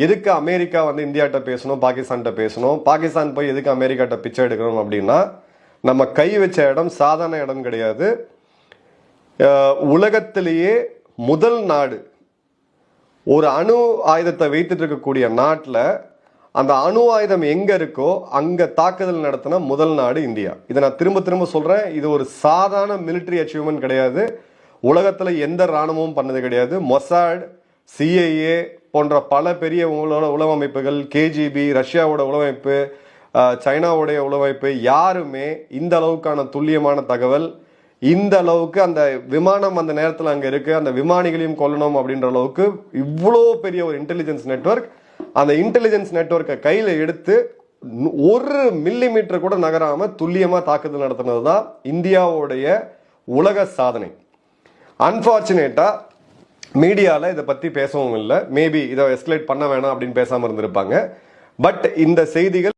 எதுக்கு அமெரிக்கா வந்து இந்தியாட்ட பேசணும், பாகிஸ்தான்கிட்ட பேசணும், பாகிஸ்தான் போய் எதுக்கு அமெரிக்காட்ட பிச்சை எடுக்கணும் அப்படின்னா, நம்ம கை வச்ச இடம் சாதாரண இடம் கிடையாது. உலகத்திலேயே முதல் நாடு, ஒரு அணு ஆயுதத்தை வைத்துட்டு இருக்கக்கூடிய நாட்டில் அந்த அணு ஆயுதம் எங்க இருக்கோ அங்க தாக்குதல் நடத்தின முதல் நாடு இந்தியா. இதை நான் திரும்ப திரும்ப சொல்றேன். இது ஒரு சாதாரண மிலிட்டரி அச்சீவ்மெண்ட் கிடையாது. உலகத்துல எந்த ராணுவமும் பண்ணது கிடையாது. மொசாட், சிஐஏ போன்ற பல பெரிய உளவமைப்புகள், கேஜிபி, ரஷ்யாவோட உளவமைப்பு, சைனாவுடைய உளவமைப்பு, யாருமே இந்த அளவுக்கான துல்லியமான தகவல், இந்த அளவுக்கு அந்த விமானம் அந்த நேரத்தில் அங்கே இருக்கு, அந்த விமானிகளையும் கொல்லணும் அப்படின்ற அளவுக்கு இவ்வளோ பெரிய ஒரு இன்டெலிஜென்ஸ் நெட்வொர்க், அந்த இன்டெலிஜென்ஸ் நெட்வொர்க்கை கையில் எடுத்து 1 மில்லிமீட்டர் கூட நகராம துல்லியமா தாக்குதல் நடத்தினது தான் இந்தியாவுடைய உலக சாதனை. அன்பார்ச்சுனேட்டா மீடியால இதை பத்தி பேசவும் இல்லை. மேபி இதை எஸ்கலேட் பண்ண வேணாம் அப்படின்னு பேசாம இருந்திருப்பாங்க. பட் இந்த செய்திகள்